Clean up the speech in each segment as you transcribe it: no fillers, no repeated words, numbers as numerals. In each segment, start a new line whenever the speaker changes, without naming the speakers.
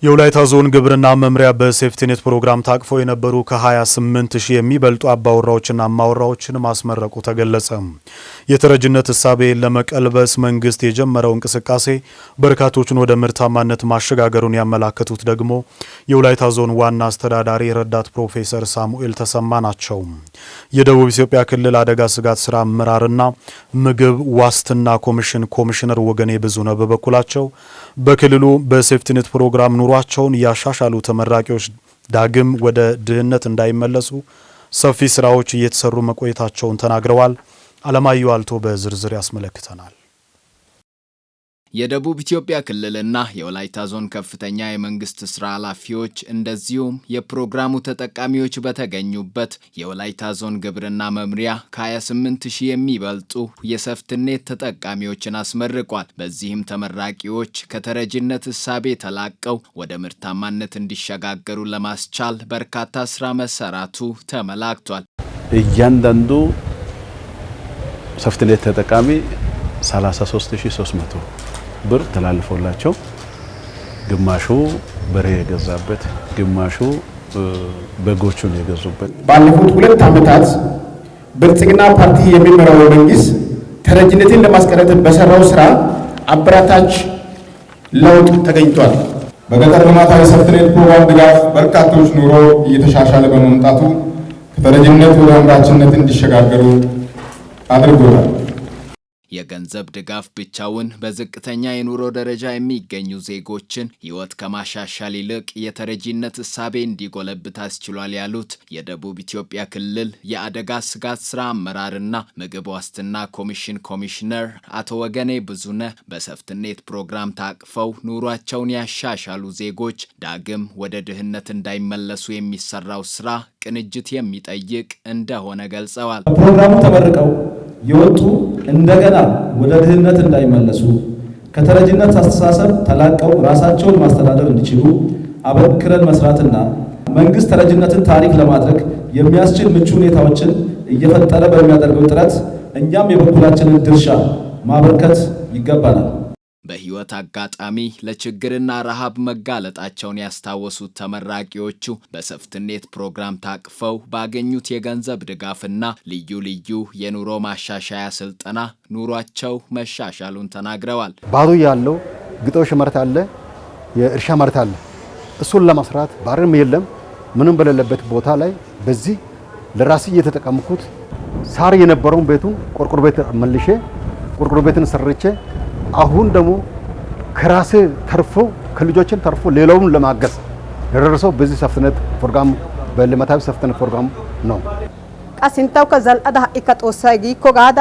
የወላይታ ዞን ግብርና መምሪያ በሴፍቲኔት ፕሮግራም ታቅፈው የነበሩ ከ28000 የሚበልጡ አባወራዎችና አማወራዎችን ማስመረቁ ተገለጸ። የተረጅነት እሳቤ ለመቀልበስ መንግስት የጀመረው እንቅስቃሴ በርካቶችን ወደ ምርታማነት ማሸጋገሩን ያመላከቱት ደግሞ የወላይታ ዞን ዋና አስተዳዳሪ ረዳት ፕሮፌሰር ሳሙኤል ተሰማ ናቸው። የደቡብ ኢትዮጵያ ክልል አደጋ ስጋት ስራ አመራርና ምግብ ዋስትና ኮሚሽን ኮሚሽነር ወገኔ ብዙነህ በበኩላቸው በክልሉ በሴፍቲኔት ፕሮግራም ኑሯቸውን ያሻሻሉ ተመራቂዎች ዳግም ወደ ድህነት እንዳይመለሱ ሰፊ ስራዎች እየተሰሩ መቆየታቸውን ተናግረዋል። አለማየሁ አልቶ በዝርዝር ያስመለክተናል።
የደቡብ ኢትዮጵያ ክልልና የወላይታ ዞን ከፍተኛ የመንግስት ስራ ኃላፊዎች እንደዚሁም የፕሮግራሙ ተጠቃሚዎች በተገኙበት የወላይታ ዞን ግብርና መምሪያ ከ28000 የሚበልጡ የሴፍቲኔት ተጠቃሚዎችን አስመርቋል። በዚህም ተመራቂዎች ከተረጅነት እሳቤ ተላቀው ወደ ምርታማነት እንዲሸጋገሩ ለማስቻል በርካታ ስራ መሰራቱ ተመላክቷል።
እያንዳንዱ ሴፍቲኔት ተጠቃሚ 33300 ብር ተላልፎላቸው ግማሹ በሬ የገዛበት ግማሹ በጎቹን የገዙበት
ባለፉት 2 ዓመታት ብልጽግና ፓርቲ የሚመራው መንግስት ተረጅነትን ለማስቀረት በሰራው ስራ አበራታች ለውጥ ተገኝቷል።
በገጠር ልማታዊ ሴፍቲኔት ፕሮግራም ድጋፍ በርካቶች ኑሮ እየተሻሻለ በመምጣቱ ከተረጅነት ወደ አምራችነት እንዲሸጋገሩ አድርጎታል።
የገንዘብ ድጋፍ ብቻውን በዝቅተኛ የኑሮ ደረጃ የሚገኙ ዜጎችን ህይወት ከማሻሻል ይልቅ የተረጂነት እሳቤ እንዲጎለብት አስችሏል ያሉት የደቡብ ኢትዮጵያ ክልል የአደጋ ስጋት ስራ አመራርና ምግብ ዋስትና ኮሚሽን ኮሚሽነር አቶ ወገኔ ብዙነህ በሴፍቲኔት ፕሮግራም ታቅፈው ኑሯቸውን ያሻሻሉ ዜጎች ዳግም ወደ ድህነት እንዳይመለሱ የሚሰራው ስራ ቅንጅት የሚጠይቅ እንደሆነ ገልጸዋል።
ፕሮግራሙ ተመርቀው የወጡ እንደገና ወደ ድህነት እንዳይመለሱ ከተረጅነት አስተሳሰብ ተላቀው ራሳቸውን ማስተዳደር እንዲችሉ አበክረን መስራትና መንግስት ተረጅነትን ታሪክ ለማድረግ የሚያስችል ምቹ ሁኔታዎችን እየፈጠረ በሚያደርገው ጥረት እኛም የበኩላችንን ድርሻ ማበርከት ይገባናል።
በህይወት አጋጣሚ ለችግርና ረሃብ መጋለጣቸውን ያስታወሱት ተመራቂዎቹ በሴፍቲኔት ፕሮግራም ታቅፈው ባገኙት የገንዘብ ድጋፍና ልዩ ልዩ የኑሮ ማሻሻያ ስልጠና ኑሯቸው መሻሻሉን ተናግረዋል።
ባዶ ያለው ግጦሽ መሬት አለ፣ የእርሻ መሬት አለ። እሱን ለመስራት ባርም የለም ምንም በሌለበት ቦታ ላይ በዚህ ለራሴ እየተጠቀምኩት ሳር የነበረውን ቤቱን ቆርቆሮ ቤት መልሼ ቆርቆሮ ቤትን ሰርቼ አሁን ደግሞ ከራሴ ተርፎ ከልጆችን ተርፎ ሌላውን ለማገዝ ደረሰው በዚህ ሴፍቲኔት ፕሮግራም በልማታዊ ሴፍቲኔት ፕሮግራም ነው።
ቃሲንታው ከዘልአዳ ኢከጦሳጊ ኮጋዳ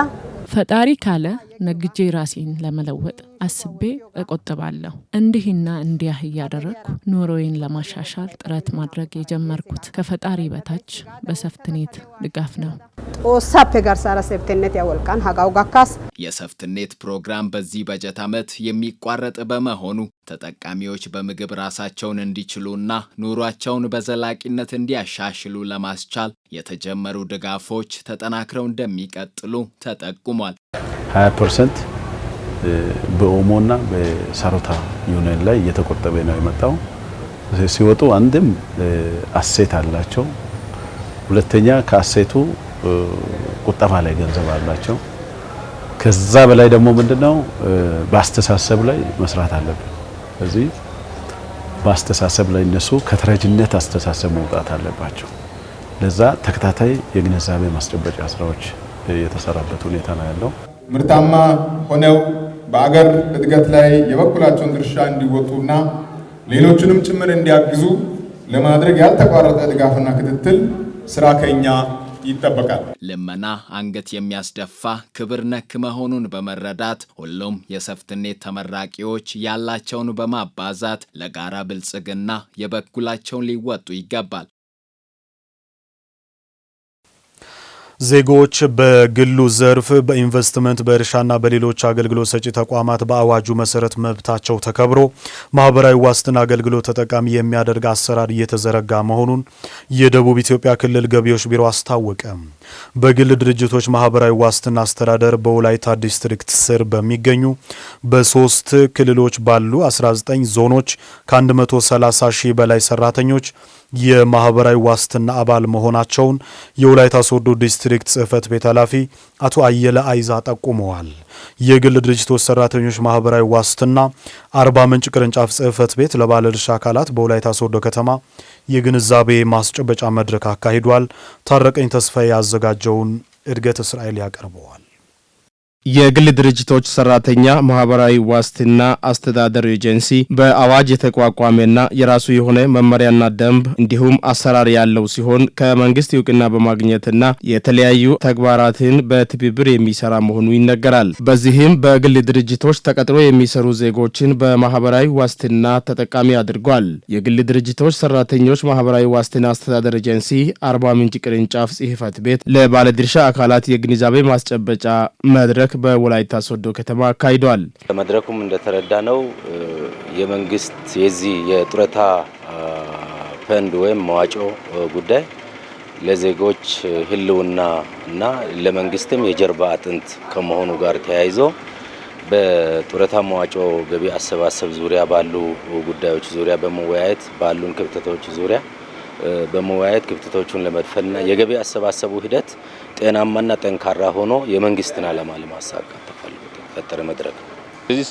ፈጣሪ ካለ ነግጄ ራሴን ለመለወጥ አስቤ እቆጥባለሁ። እንዲህና እንዲያ እያደረኩ ኑሮዬን ለማሻሻል ጥረት ማድረግ የጀመርኩት ከፈጣሪ በታች በሴፍቲኔት ድጋፍ ነው።
ኦሳፔ ጋርሳራ ሴፍቲኔት ያወልቃን ሀጋው ጋካስ
የሴፍቲኔት ፕሮግራም በዚህ በጀት ዓመት የሚቋረጥ በመሆኑ ተጠቃሚዎች በምግብ ራሳቸውን እንዲችሉና ኑሯቸውን በዘላቂነት እንዲያሻሽሉ ለማስቻል የተጀመሩ ድጋፎች ተጠናክረው እንደሚቀጥሉ ተጠቁሟል።
20% በኦሞና በሳሮታ ዩኒየን ላይ እየተቆጠበ ነው የመጣው። ሲወጡ አንድም አሴት አላቸው፣ ሁለተኛ ከአሴቱ ቁጠባ ላይ ገንዘብ አላቸው። ከዛ በላይ ደግሞ ምንድነው በአስተሳሰብ ላይ መስራት አለብን። ስለዚህ በአስተሳሰብ ላይ እነሱ ከተረጅነት አስተሳሰብ መውጣት አለባቸው። ለዛ ተከታታይ የግንዛቤ ማስጨበጫ ስራዎች የተሰራበት ሁኔታ ነው ያለው።
ምርታማ ሆነው በአገር እድገት ላይ የበኩላቸውን ድርሻ እንዲወጡና ሌሎችንም ጭምር እንዲያግዙ ለማድረግ ያልተቋረጠ ድጋፍና ክትትል ስራ ከኛ ይጠበቃል።
ልመና አንገት የሚያስደፋ ክብር ነክ መሆኑን በመረዳት ሁሉም የሴፍቲኔት ተመራቂዎች ያላቸውን በማባዛት ለጋራ ብልጽግና የበኩላቸውን ሊወጡ ይገባል።
ዜጎች በግሉ ዘርፍ በኢንቨስትመንት በእርሻና በሌሎች አገልግሎት ሰጪ ተቋማት በአዋጁ መሰረት መብታቸው ተከብሮ ማህበራዊ ዋስትና አገልግሎት ተጠቃሚ የሚያደርግ አሰራር እየተዘረጋ መሆኑን የደቡብ ኢትዮጵያ ክልል ገቢዎች ቢሮ አስታወቀ። በግል ድርጅቶች ማህበራዊ ዋስትና አስተዳደር በወላይታ ዲስትሪክት ስር በሚገኙ በሶስት ክልሎች ባሉ 19 ዞኖች ከ130 ሺህ በላይ ሰራተኞች የማህበራዊ ዋስትና አባል መሆናቸውን የወላይታ ሶዶ ዲስትሪክት ጽህፈት ቤት ኃላፊ አቶ አየለ አይዛ ጠቁመዋል። የግል ድርጅቶች ሰራተኞች ማህበራዊ ዋስትና አርባ ምንጭ ቅርንጫፍ ጽህፈት ቤት ለባለድርሻ አካላት በወላይታ ሶዶ ከተማ የግንዛቤ ማስጨበጫ መድረክ አካሂዷል። ታረቀኝ ተስፋዬ ያዘጋጀውን እድገት እስራኤል ያቀርበዋል።
የግል ድርጅቶች ሰራተኛ ማህበራዊ ዋስትና አስተዳደር ኤጀንሲ በአዋጅ የተቋቋመና የራሱ የሆነ መመሪያና ደንብ እንዲሁም አሰራር ያለው ሲሆን ከመንግስት እውቅና በማግኘትና የተለያዩ ተግባራትን በትብብር የሚሰራ መሆኑ ይነገራል። በዚህም በግል ድርጅቶች ተቀጥሮ የሚሰሩ ዜጎችን በማህበራዊ ዋስትና ተጠቃሚ አድርጓል። የግል ድርጅቶች ሰራተኞች ማህበራዊ ዋስትና አስተዳደር ኤጀንሲ አርባ ምንጭ ቅርንጫፍ ጽህፈት ቤት ለባለድርሻ አካላት የግንዛቤ ማስጨበጫ መድረክ በወላይታ ሶዶ ከተማ አካሂዷል።
መድረኩም እንደተረዳነው የመንግስት የዚህ የጡረታ ፈንድ ወይም መዋጮ ጉዳይ ለዜጎች ህልውና እና ለመንግስትም የጀርባ አጥንት ከመሆኑ ጋር ተያይዞ በጡረታ መዋጮ ገቢ አሰባሰብ ዙሪያ ባሉ ጉዳዮች ዙሪያ በመወያየት ባሉን ክፍተቶች ዙሪያ በመወያየት ክፍተቶቹን ለመድፈንና የገቢ አሰባሰቡ ሂደት ጤናማና ጠንካራ ሆኖ የመንግስትን ዓላማ ለማሳካት ተፈጠረ መድረክ።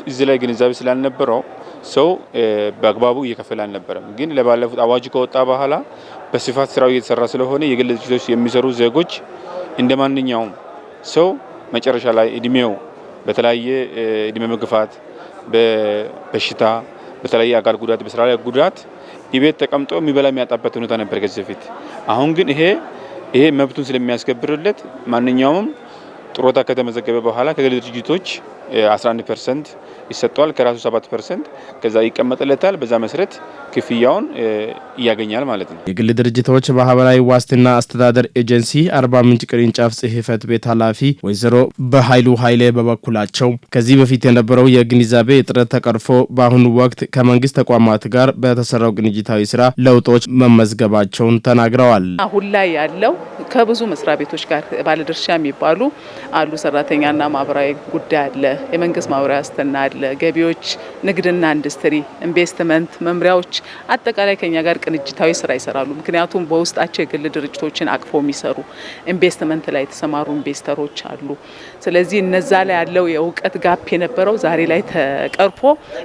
እዚህ ላይ ግንዛቤ ስላልነበረው ሰው በአግባቡ እየከፈለ አልነበረም። ግን ለባለፉት አዋጅ ከወጣ በኋላ በስፋት ስራው እየተሰራ ስለሆነ የግል ድርጅቶች የሚሰሩ ዜጎች እንደማንኛውም ሰው መጨረሻ ላይ እድሜው በተለያየ እድሜ መግፋት፣ በበሽታ፣ በተለያየ አካል ጉዳት፣ በስራ ላይ ጉዳት ይቤት ተቀምጦ የሚበላ የሚያጣበት ሁኔታ ነበር ከዚህ በፊት። አሁን ግን ይሄ መብቱን ስለሚያስከብርለት ማንኛውም ጡረታ ከተመዘገበ በኋላ ከግል ድርጅቶች 11% ይሰጠዋል። ከራሱ 7% ከዛ ይቀመጥለታል። በዛ መሰረት ክፍያውን ያገኛል ማለት ነው።
የግል ድርጅቶች ማህበራዊ ዋስትና አስተዳደር ኤጀንሲ አርባ ምንጭ ቅርንጫፍ ጽህፈት ቤት ኃላፊ ወይዘሮ በኃይሉ ኃይሌ በበኩላቸው ከዚህ በፊት የነበረው የግንዛቤ እጥረት ተቀርፎ በአሁኑ ወቅት ከመንግስት ተቋማት ጋር በተሰራው ቅንጅታዊ ስራ ለውጦች መመዝገባቸውን ተናግረዋል።
አሁን ላይ ያለው ከብዙ መስሪያ ቤቶች ጋር ባለድርሻ የሚባሉ አሉ። ሰራተኛና ማህበራዊ ጉዳይ አለ፣ የመንግስት ማህበራዊ ዋስትና አለ፣ ገቢዎች፣ ንግድና ኢንዱስትሪ፣ ኢንቨስትመንት መምሪያዎች አጠቃላይ ከኛ ጋር ቅንጅታዊ ስራ ይሰራሉ። ምክንያቱም በውስጣቸው የግል ድርጅቶችን አቅፎ የሚሰሩ ኢንቨስትመንት ላይ የተሰማሩ ኢንቨስተሮች አሉ። ስለዚህ እነዛ ላይ ያለው የእውቀት ጋፕ የነበረው ዛሬ ላይ ተቀርፎ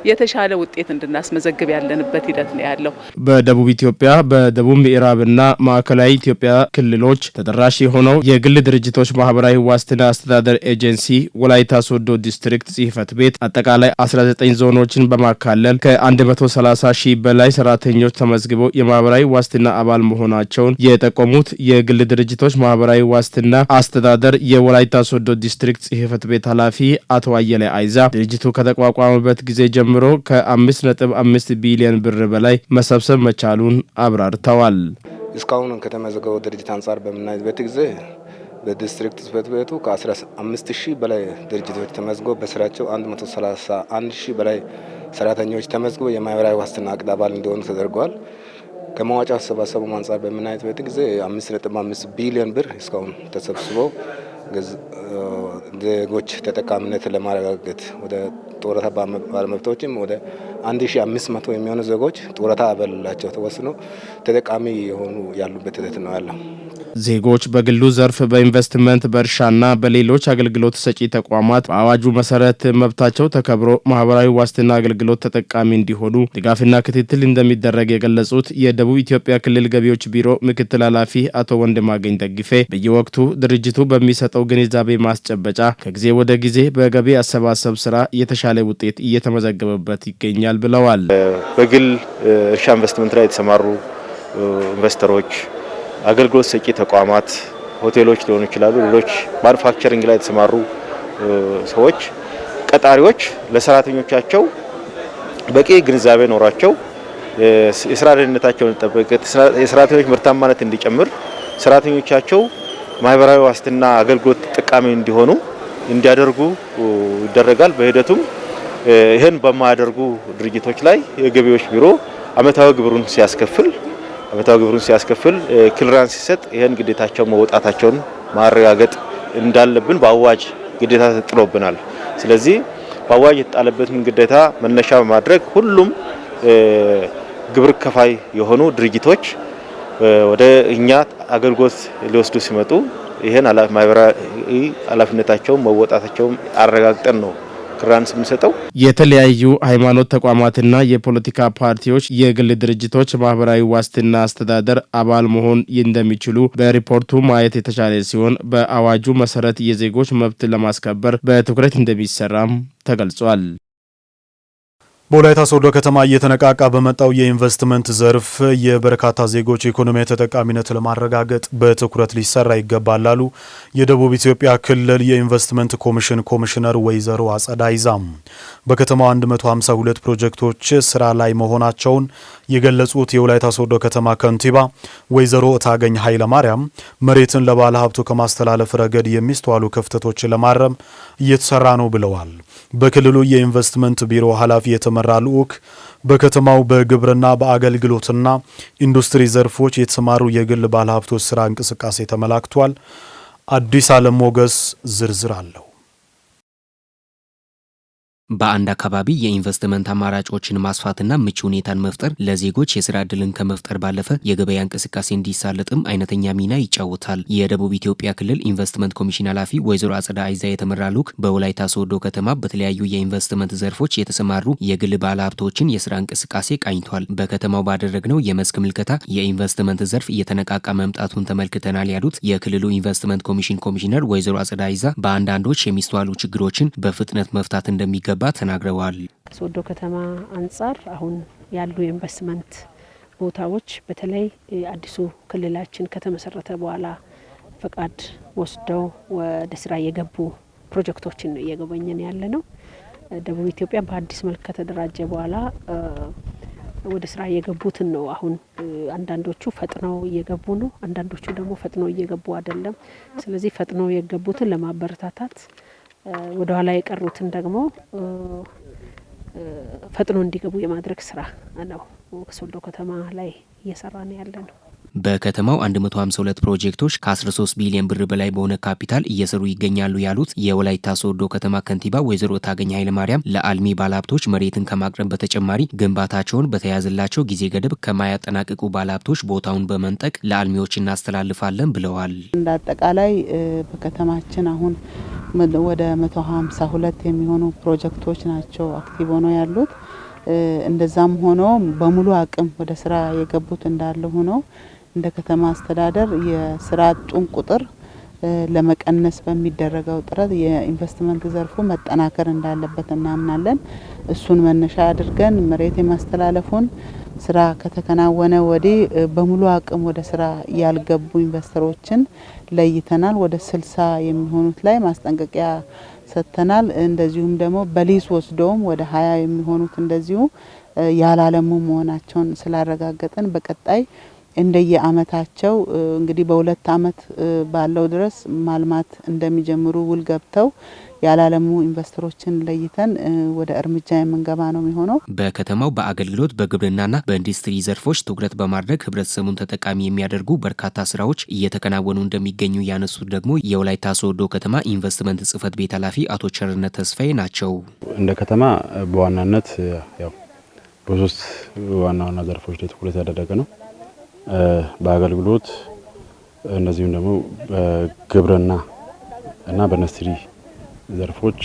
የተሻለ ውጤት እንድናስመዘግብ ያለንበት ሂደት ነው ያለው።
በደቡብ ኢትዮጵያ በደቡብ ምዕራብና ማዕከላዊ ኢትዮጵያ ክልሎች ተደራሽ የሆነው የግል ድርጅቶች ማህበራዊ ዋስትና አስተዳደር ኤጀንሲ ወላይታ ሶዶ ዲስትሪክት ጽህፈት ቤት አጠቃላይ 19 ዞኖችን በማካለል ከ130 ሺህ በላይ ሰራተኞች ተመዝግበው የማህበራዊ ዋስትና አባል መሆናቸውን የጠቆሙት የግል ድርጅቶች ማህበራዊ ዋስትና አስተዳደር የወላይታ ሶዶ ዲስትሪክት ጽህፈት ቤት ኃላፊ አቶ አየለ አይዛ ድርጅቱ ከተቋቋመበት ጊዜ ጀምሮ ከ5.5 ቢሊዮን ብር በላይ መሰብሰብ መቻሉን አብራርተዋል።
እስካሁን ከተመዘገበው ድርጅት አንጻር በምናይበት ጊዜ በዲስትሪክት ጽህፈት ቤቱ ከ15 ሺህ በላይ ድርጅቶች ተመዝግበው በስራቸው 131 ሺህ በላይ ሰራተኞች ተመዝግበው የማህበራዊ ዋስትና አቅድ አባል እንዲሆኑ ተደርጓል። ከመዋጮ አሰባሰቡ አንጻር በምናይበት ጊዜ 5.5 ቢሊዮን ብር እስካሁን ተሰብስበው ዜጎች ተጠቃሚነት ለማረጋገጥ ወደ ጡረታ ባለመብቶችም ወደ 1500 የሚሆኑ ዜጎች ጡረታ አበላቸው ተወስኖ ተጠቃሚ የሆኑ ያሉበት ሂደት ነው ያለው።
ዜጎች በግሉ ዘርፍ በኢንቨስትመንት በእርሻና በሌሎች አገልግሎት ሰጪ ተቋማት በአዋጁ መሰረት መብታቸው ተከብሮ ማህበራዊ ዋስትና አገልግሎት ተጠቃሚ እንዲሆኑ ድጋፍና ክትትል እንደሚደረግ የገለጹት የደቡብ ኢትዮጵያ ክልል ገቢዎች ቢሮ ምክትል ኃላፊ አቶ ወንድማገኝ ደግፌ በየወቅቱ ድርጅቱ በሚሰጠው ግንዛቤ ማስጨበጫ ከጊዜ ወደ ጊዜ በገቢ አሰባሰብ ስራ የተሻለ ውጤት እየተመዘገበበት ይገኛል ብለዋል።
በግል እርሻ ኢንቨስትመንት ላይ የተሰማሩ ኢንቨስተሮች፣ አገልግሎት ሰጪ ተቋማት፣ ሆቴሎች ሊሆኑ ይችላሉ፣ ሌሎች ማኑፋክቸሪንግ ላይ የተሰማሩ ሰዎች፣ ቀጣሪዎች ለሰራተኞቻቸው በቂ ግንዛቤ ኖራቸው የስራ ደህንነታቸውን ተጠብቀው የሰራተኞች ምርታማነት እንዲጨምር ሰራተኞቻቸው ማህበራዊ ዋስትና አገልግሎት ተጠቃሚ እንዲያደርጉ ይደረጋል። በሂደቱም ይሄን በማያደርጉ ድርጅቶች ላይ የገቢዎች ቢሮ አመታዊ ግብሩን ሲያስከፍል ክሊራንስ ሲሰጥ ይሄን ግዴታቸው መወጣታቸውን ማረጋገጥ እንዳለብን በአዋጅ ግዴታ ተጥሎብናል። ስለዚህ በአዋጅ የተጣለበትን ግዴታ መነሻ በማድረግ ሁሉም ግብር ከፋይ የሆኑ ድርጅቶች ወደ እኛ አገልግሎት ሊወስዱ ሲመጡ ይሄን ማህበራዊ ኃላፊነታቸውን መወጣታቸውን አረጋግጠን ነው ክሊራንስ የምንሰጠው።
የተለያዩ ሃይማኖት ተቋማትና የፖለቲካ ፓርቲዎች የግል ድርጅቶች ማህበራዊ ዋስትና አስተዳደር አባል መሆን እንደሚችሉ በሪፖርቱ ማየት የተቻለ ሲሆን በአዋጁ መሰረት የዜጎች መብት ለማስከበር በትኩረት እንደሚሰራም ተገልጿል።
በወላይታ ሶዶ ከተማ እየተነቃቃ በመጣው የኢንቨስትመንት ዘርፍ የበርካታ ዜጎች ኢኮኖሚያዊ ተጠቃሚነት ለማረጋገጥ በትኩረት ሊሰራ ይገባል አሉ የደቡብ ኢትዮጵያ ክልል የኢንቨስትመንት ኮሚሽን ኮሚሽነር ወይዘሮ አጸዳ ይዛም። በከተማው 152 ፕሮጀክቶች ስራ ላይ መሆናቸውን የገለጹት የወላይታ ሶዶ ከተማ ከንቲባ ወይዘሮ እታገኝ ኃይለ ማርያም መሬትን ለባለ ሀብቱ ከማስተላለፍ ረገድ የሚስተዋሉ ክፍተቶችን ለማረም እየተሰራ ነው ብለዋል። በክልሉ የኢንቨስትመንት ቢሮ ኃላፊ የተመራ ልዑክ በከተማው በግብርና በአገልግሎትና ኢንዱስትሪ ዘርፎች የተሰማሩ የግል ባለሀብቶች ስራ እንቅስቃሴ ተመላክቷል። አዲስ ዓለም ሞገስ ዝርዝር አለው።
በአንድ አካባቢ የኢንቨስትመንት አማራጮችን ማስፋትና ምቹ ሁኔታን መፍጠር ለዜጎች የስራ ዕድልን ከመፍጠር ባለፈ የገበያ እንቅስቃሴ እንዲሳለጥም አይነተኛ ሚና ይጫወታል። የደቡብ ኢትዮጵያ ክልል ኢንቨስትመንት ኮሚሽን ኃላፊ ወይዘሮ አጸዳ አይዛ የተመራ ልዑክ በወላይታ ሶዶ ከተማ በተለያዩ የኢንቨስትመንት ዘርፎች የተሰማሩ የግል ባለሀብቶችን የስራ እንቅስቃሴ ቃኝቷል። በከተማው ባደረግነው የመስክ ምልከታ የኢንቨስትመንት ዘርፍ እየተነቃቃ መምጣቱን ተመልክተናል ያሉት የክልሉ ኢንቨስትመንት ኮሚሽን ኮሚሽነር ወይዘሮ አጸዳ አይዛ በአንዳንዶች የሚስተዋሉ ችግሮችን በፍጥነት መፍታት እንደሚገባ ተናግረዋል።
ሶዶ ከተማ አንጻር አሁን ያሉ የኢንቨስትመንት ቦታዎች በተለይ አዲሱ ክልላችን ከተመሰረተ በኋላ ፈቃድ ወስደው ወደ ስራ የገቡ ፕሮጀክቶችን ነው እየጎበኘን ያለ ነው። ደቡብ ኢትዮጵያ በአዲስ መልክ ከተደራጀ በኋላ ወደ ስራ የገቡትን ነው። አሁን አንዳንዶቹ ፈጥነው እየገቡ ነው፣ አንዳንዶቹ ደግሞ ፈጥነው እየገቡ አይደለም። ስለዚህ ፈጥነው የገቡትን ለማበረታታት ወደ ኋላ የቀሩትን ደግሞ ፈጥኖ እንዲገቡ የማድረግ ስራ ነው ሶዶ ከተማ ላይ እየሰራ ነው ያለ ነው።
በከተማው 152 ፕሮጀክቶች ከ13 ቢሊዮን ብር በላይ በሆነ ካፒታል እየሰሩ ይገኛሉ ያሉት የወላይታ ሶዶ ከተማ ከንቲባ ወይዘሮ ታገኝ ኃይለ ማርያም ለአልሚ ባለሀብቶች መሬትን ከማቅረብ በተጨማሪ ግንባታቸውን በተያዘላቸው ጊዜ ገደብ ከማያጠናቅቁ ባለሀብቶች ቦታውን በመንጠቅ ለአልሚዎች እናስተላልፋለን ብለዋል።
እንደ አጠቃላይ በከተማችን አሁን ወደ 152 የሚሆኑ ፕሮጀክቶች ናቸው አክቲቭ ሆነው ያሉት። እንደዛም ሆኖ በሙሉ አቅም ወደ ስራ የገቡት እንዳለ ሆኖ እንደ ከተማ አስተዳደር የስራ አጡን ቁጥር ለመቀነስ በሚደረገው ጥረት የኢንቨስትመንት ዘርፉ መጠናከር እንዳለበት እናምናለን። እሱን መነሻ አድርገን መሬት የማስተላለፉን ስራ ከተከናወነ ወዲህ በሙሉ አቅም ወደ ስራ ያልገቡ ኢንቨስተሮችን ለይተናል። ወደ 60 የሚሆኑት ላይ ማስጠንቀቂያ ሰጥተናል። እንደዚሁም ደግሞ በሊዝ ወስደውም ወደ 20 የሚሆኑት እንደዚሁ ያላለሙ መሆናቸውን ስላረጋገጠን በቀጣይ እንደየአመታቸው እንግዲህ በሁለት አመት ባለው ድረስ ማልማት እንደሚጀምሩ ውል ገብተው ያላለሙ ኢንቨስተሮችን ለይተን ወደ እርምጃ የምንገባ ነው የሚሆነው።
በከተማው በአገልግሎት በግብርናና በኢንዱስትሪ ዘርፎች ትኩረት በማድረግ ህብረተሰቡን ተጠቃሚ የሚያደርጉ በርካታ ስራዎች እየተከናወኑ እንደሚገኙ ያነሱት ደግሞ የወላይታ ሶዶ ከተማ ኢንቨስትመንት ጽህፈት ቤት ኃላፊ አቶ ቸርነት ተስፋዬ ናቸው።
እንደ ከተማ በዋናነት ያው በሶስት ዋና ዋና ዘርፎች ላይ ትኩረት ያደረገ ነው። በአገልግሎት እነዚህም ደግሞ በግብርና እና በኢንዱስትሪ ዘርፎች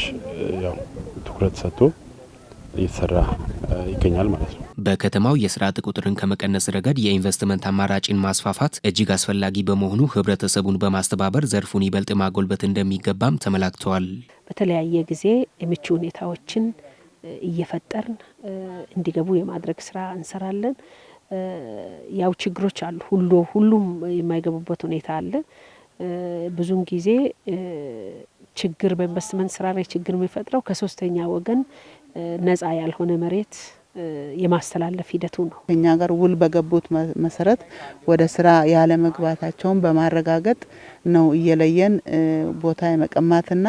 ያው ትኩረት ሰጥቶ እየተሰራ ይገኛል ማለት ነው።
በከተማው የስራ አጥ ቁጥርን ከመቀነስ ረገድ የኢንቨስትመንት አማራጭን ማስፋፋት እጅግ አስፈላጊ በመሆኑ ህብረተሰቡን በማስተባበር ዘርፉን ይበልጥ ማጎልበት እንደሚገባም ተመላክተዋል።
በተለያየ ጊዜ የምቹ ሁኔታዎችን እየፈጠርን እንዲገቡ የማድረግ ስራ እንሰራለን። ያው ችግሮች አሉ፣ ሁሉም የማይገቡበት ሁኔታ አለ። ብዙውን ጊዜ ችግር በኢንቨስትመንት ስራ ላይ ችግር የሚፈጥረው ከሶስተኛ ወገን ነፃ ያልሆነ መሬት የማስተላለፍ ሂደቱ ነው።
እኛ ጋር ውል በገቡት መሰረት ወደ ስራ ያለ መግባታቸውን በማረጋገጥ ነው እየለየን ቦታ የመቀማትና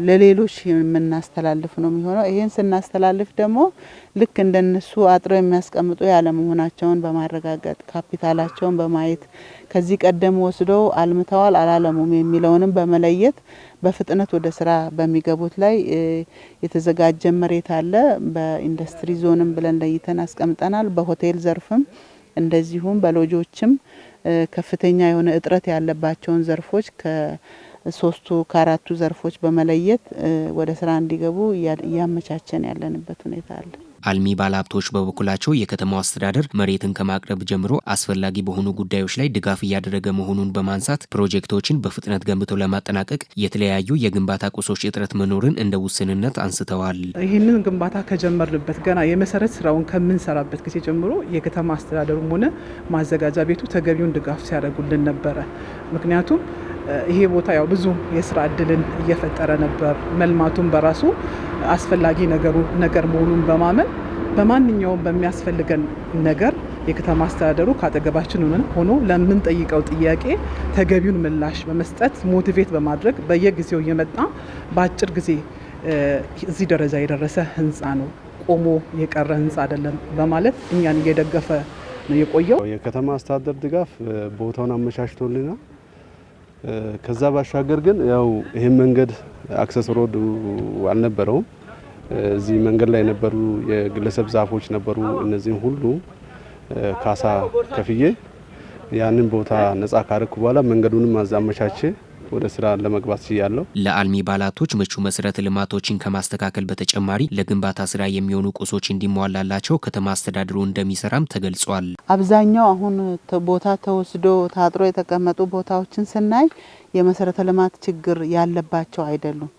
ለሌሎች የምናስተላልፍ ነው የሚሆነው። ይሄን ስናስተላልፍ ደግሞ ልክ እንደነሱ አጥረው የሚያስቀምጡ ያለ መሆናቸውን በማረጋገጥ ካፒታላቸውን በማየት ከዚህ ቀደም ወስደው አልምተዋል አላለሙም የሚለውንም በመለየት በፍጥነት ወደ ስራ በሚገቡት ላይ የተዘጋጀ መሬት አለ። በኢንዱስትሪ ዞንም ብለን ለይተን አስቀምጠናል። በሆቴል ዘርፍም እንደዚሁም በሎጆችም ከፍተኛ የሆነ እጥረት ያለባቸውን ዘርፎች ከ3ቱ ከ4ቱ ዘርፎች በመለየት ወደ ስራ እንዲገቡ እያመቻቸን ያለንበት ሁኔታ አለ።
አልሚ ባለሀብቶች በበኩላቸው የከተማው አስተዳደር መሬትን ከማቅረብ ጀምሮ አስፈላጊ በሆኑ ጉዳዮች ላይ ድጋፍ እያደረገ መሆኑን በማንሳት ፕሮጀክቶችን በፍጥነት ገንብተው ለማጠናቀቅ የተለያዩ የግንባታ ቁሶች እጥረት መኖርን እንደ ውስንነት አንስተዋል።
ይህንን ግንባታ ከጀመርንበት ገና የመሰረት ስራውን ከምንሰራበት ጊዜ ጀምሮ የከተማ አስተዳደሩም ሆነ ማዘጋጃ ቤቱ ተገቢውን ድጋፍ ሲያደርጉልን ነበረ። ምክንያቱም ይሄ ቦታ ያው ብዙ የስራ እድልን እየፈጠረ ነበር። መልማቱን በራሱ አስፈላጊ ነገር መሆኑን በማመን በማንኛውም በሚያስፈልገን ነገር የከተማ አስተዳደሩ ካጠገባችን ሆኖ ለምንጠይቀው ጥያቄ ተገቢውን ምላሽ በመስጠት ሞቲቬት በማድረግ በየጊዜው እየመጣ በአጭር ጊዜ እዚህ ደረጃ የደረሰ ህንፃ ነው፣ ቆሞ የቀረ ህንፃ አይደለም በማለት እኛን እየደገፈ ነው የቆየው።
የከተማ አስተዳደር ድጋፍ ቦታውን አመቻችቶልናል። ከዛ ባሻገር ግን ያው ይሄን መንገድ አክሰስ ሮድ አልነበረውም። እዚህ መንገድ ላይ የነበሩ የግለሰብ ዛፎች ነበሩ። እነዚህን ሁሉ ካሳ ከፍዬ ያንን ቦታ ነጻ ካረኩ በኋላ መንገዱንም አዛመቻቼ ወደ ስራ ለመግባት ሲያለው
ለአልሚ ባለሀብቶች ምቹ መሰረተ ልማቶችን ከማስተካከል በተጨማሪ ለግንባታ ስራ የሚሆኑ ቁሶች እንዲሟላላቸው ከተማ አስተዳደሩ እንደሚሰራም ተገልጿል።
አብዛኛው አሁን ቦታ ተወስዶ ታጥሮ የተቀመጡ ቦታዎችን ስናይ የመሰረተ ልማት ችግር ያለባቸው አይደሉም።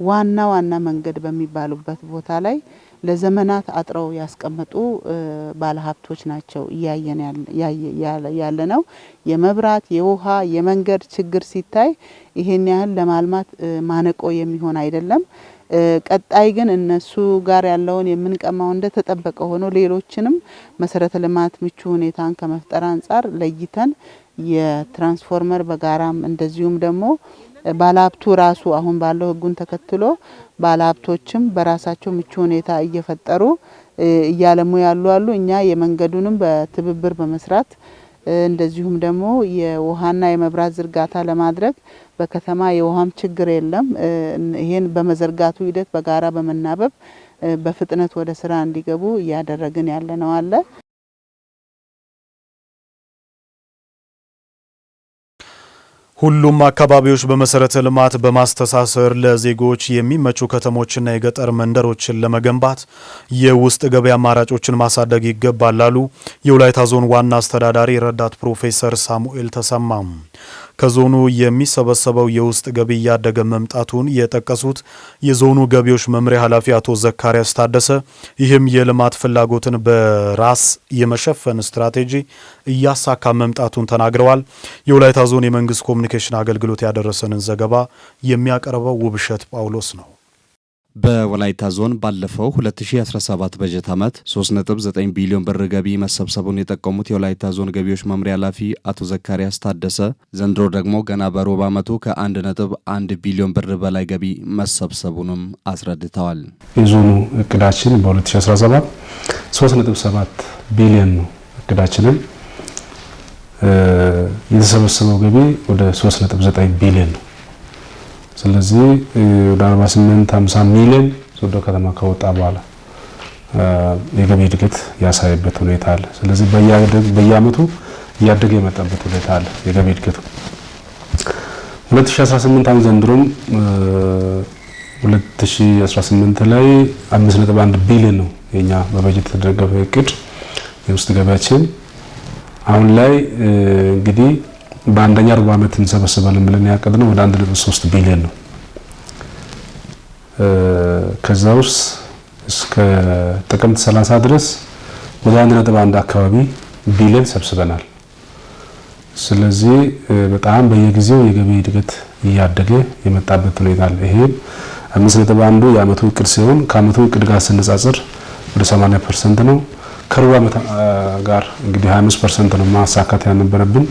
ዋና መንገድ በሚባሉበት ቦታ ላይ ለዘመናት አጥረው ያስቀመጡ ባለሀብቶች ናቸው እያየን ያለ ነው። የመብራት፣ የውሃ፣ የመንገድ ችግር ሲታይ ይሄን ያህል ለማልማት ማነቆ የሚሆን አይደለም። ቀጣይ ግን እነሱ ጋር ያለውን የምንቀማው እንደተጠበቀ ሆኖ ሌሎችንም መሰረተ ልማት ምቹ ሁኔታን ከመፍጠር አንጻር ለይተን የትራንስፎርመር በጋራም እንደዚሁም ደግሞ ባለሀብቱ ራሱ አሁን ባለው ህጉን ተከትሎ ባለሀብቶችም በራሳቸው ምቹ ሁኔታ እየፈጠሩ እያለሙ ያሉ እኛ የመንገዱንም በትብብር በመስራት እንደዚሁም ደግሞ የውሃና የመብራት ዝርጋታ ለማድረግ በከተማ የውሃም ችግር የለም። ይሄን በመዘርጋቱ ሂደት በጋራ በመናበብ በፍጥነት ወደ ስራ እንዲገቡ እያደረግን ያለነው አለ።
ሁሉም አካባቢዎች በመሰረተ ልማት በማስተሳሰር ለዜጎች የሚመቹ ከተሞችና የገጠር መንደሮችን ለመገንባት የውስጥ ገበያ አማራጮችን ማሳደግ ይገባል አሉ የወላይታ ዞን ዋና አስተዳዳሪ ረዳት ፕሮፌሰር ሳሙኤል ተሰማም። ከዞኑ የሚሰበሰበው የውስጥ ገቢ እያደገ መምጣቱን የጠቀሱት የዞኑ ገቢዎች መምሪያ ኃላፊ አቶ ዘካሪያስ ታደሰ ይህም የልማት ፍላጎትን በራስ የመሸፈን ስትራቴጂ እያሳካ መምጣቱን ተናግረዋል። የወላይታ ዞን የመንግስት ኮሚኒኬሽን አገልግሎት ያደረሰንን ዘገባ የሚያቀርበው ውብሸት ጳውሎስ ነው።
በወላይታ ዞን ባለፈው 2017 በጀት ዓመት 3.9 ቢሊዮን ብር ገቢ መሰብሰቡን የጠቀሙት የወላይታ ዞን ገቢዎች መምሪያ ኃላፊ አቶ ዘካሪያስ ታደሰ ዘንድሮ ደግሞ ገና በሩብ ዓመቱ ከ1.1 ቢሊዮን ብር በላይ ገቢ መሰብሰቡንም አስረድተዋል።
የዞኑ እቅዳችን በ2017 3.7 ቢሊዮን ነው እቅዳችንን የተሰበሰበው ገቢ ወደ 3.9 ቢሊዮን ነው። ስለዚህ ወደ 48-50 ሚሊዮን ሶዶ ከተማ ከወጣ በኋላ የገቢ እድገት ያሳየበት ሁኔታ አለ። ስለዚህ በየአመቱ እያደገ የመጣበት ሁኔታ አለ የገቢ እድገቱ። 2018 አሁን ዘንድሮም 2018 ላይ 5.1 ቢሊዮን ነው የኛ በበጀት የተደገፈ እቅድ የውስጥ ገቢያችን። አሁን ላይ እንግዲህ በአንደኛ ሩብ ዓመት እንሰበስባለን ብለን ያቀድነው ወደ 1.3 ቢሊዮን ነው። ከዛ ውስጥ እስከ ጥቅምት 30 ድረስ ወደ 1.1 አካባቢ ቢሊዮን ሰብስበናል። ስለዚህ በጣም በየጊዜው የገቢ እድገት እያደገ የመጣበት ሁኔታ አለ። ይሄ 5.1 የአመቱ እቅድ ሲሆን ከአመቱ እቅድ ጋር ስንጻጽር
ወደ 80% ነው። ከሩብ ዓመት ጋር እንግዲህ 25% ነው ማሳካት ያነበረብን፣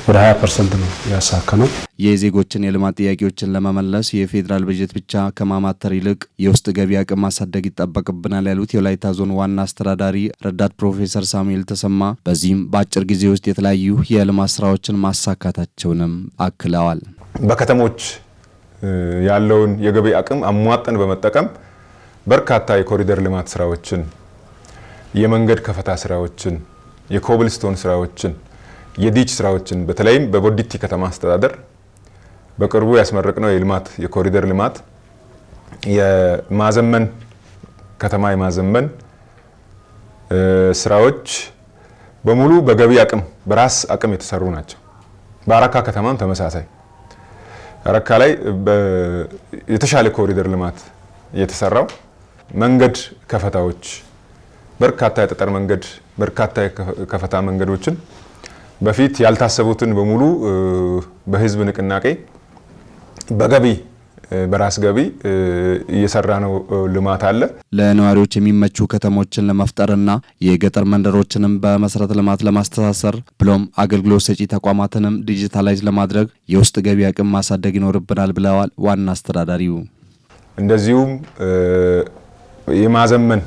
ወደ 20% ነው ያሳካነው።
የዜጎችን የልማት ጥያቄዎችን ለመመለስ የፌዴራል በጀት ብቻ ከማማተር ይልቅ የውስጥ ገቢ አቅም ማሳደግ ይጠበቅብናል ያሉት የወላይታ ዞን ዋና አስተዳዳሪ ረዳት ፕሮፌሰር ሳሙኤል ተሰማ በዚህም በአጭር ጊዜ ውስጥ የተለያዩ የልማት ስራዎችን ማሳካታቸውንም አክለዋል።
በከተሞች ያለውን የገቢ አቅም አሟጠን በመጠቀም በርካታ የኮሪደር ልማት ስራዎችን፣ የመንገድ ከፈታ ስራዎችን፣ የኮብልስቶን ስራዎችን፣ የዲች ስራዎችን በተለይም በቦዲቲ ከተማ አስተዳደር በቅርቡ ያስመረቅነው የኮሪደር ልማት የማዘመን ከተማ የማዘመን ስራዎች በሙሉ በገቢ አቅም በራስ አቅም የተሰሩ ናቸው። በአረካ ከተማም ተመሳሳይ አረካ ላይ የተሻለ ኮሪደር ልማት የተሰራው መንገድ ከፈታዎች በርካታ የጠጠር መንገድ በርካታ የከፈታ መንገዶችን በፊት ያልታሰቡትን በሙሉ በህዝብ ንቅናቄ በገቢ በራስ ገቢ እየሰራ ነው ልማት አለ።
ለነዋሪዎች የሚመቹ ከተሞችን ለመፍጠርና የገጠር መንደሮችንም በመሰረተ ልማት ለማስተሳሰር ብሎም አገልግሎት ሰጪ ተቋማትንም ዲጂታላይዝ ለማድረግ የውስጥ ገቢ አቅም ማሳደግ ይኖርብናል ብለዋል ዋና አስተዳዳሪው።
እንደዚሁም የማዘመን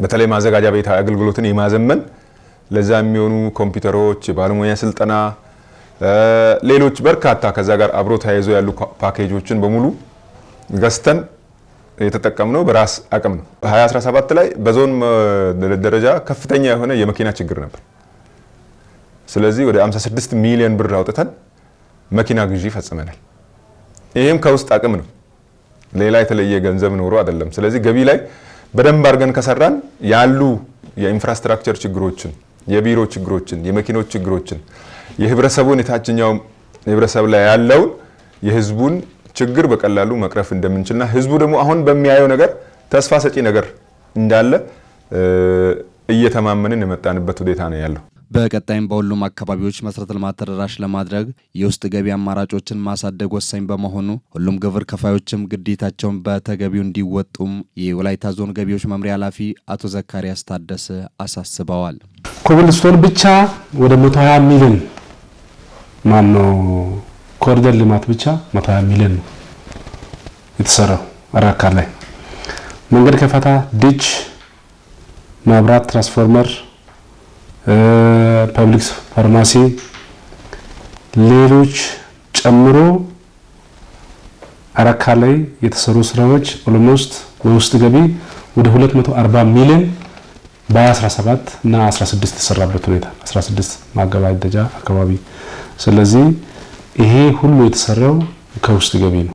በተለይ ማዘጋጃ ቤት አገልግሎትን የማዘመን ለዛ የሚሆኑ ኮምፒውተሮች፣ የባለሙያ ስልጠና፣ ሌሎች በርካታ ከዛ ጋር አብሮ ተያይዞ ያሉ ፓኬጆችን በሙሉ ገዝተን የተጠቀምነው በራስ አቅም ነው። 2017 ላይ በዞን ደረጃ ከፍተኛ የሆነ የመኪና ችግር ነበር። ስለዚህ ወደ 56 ሚሊዮን ብር አውጥተን መኪና ግዢ ፈጽመናል። ይሄም ከውስጥ አቅም ነው፣ ሌላ የተለየ ገንዘብ ኖሮ አይደለም። ስለዚህ ገቢ ላይ በደንብ አድርገን ከሰራን ያሉ የኢንፍራስትራክቸር ችግሮችን፣ የቢሮ ችግሮችን፣ የመኪኖች ችግሮችን፣ የህብረተሰቡን የታችኛው ህብረተሰብ ላይ ያለውን የህዝቡን ችግር በቀላሉ መቅረፍ እንደምንችልና ህዝቡ ደግሞ አሁን በሚያየው ነገር ተስፋ ሰጪ ነገር እንዳለ እየተማመንን የመጣንበት ሁኔታ ነው ያለው።
በቀጣይም በሁሉም አካባቢዎች መሰረተ ልማት ተደራሽ ለማድረግ የውስጥ ገቢ አማራጮችን ማሳደግ ወሳኝ በመሆኑ ሁሉም ግብር ከፋዮችም ግዴታቸውን በተገቢው እንዲወጡም የወላይታ ዞን ገቢዎች መምሪያ ኃላፊ አቶ ዘካሪያስ ታደሰ አሳስበዋል።
ኮብልስቶን ብቻ ወደ 120 ሚሊዮን ኮሪደር ልማት ብቻ 120 ሚሊዮን ነው የተሰራው። አረካ ላይ መንገድ ከፈታ፣ ዲች፣ መብራት፣ ትራንስፎርመር፣ ፐብሊክ ፋርማሲ፣ ሌሎች ጨምሮ አረካ ላይ የተሰሩ ስራዎች ኦልሞስት በውስጥ ገቢ ወደ 240 ሚሊዮን በ17 እና 16 የተሰራበት ሁኔታ 16 ማገባደጃ አካባቢ። ስለዚህ ይሄ ሁሉ የተሰራው ከውስጥ ገቢ ነው።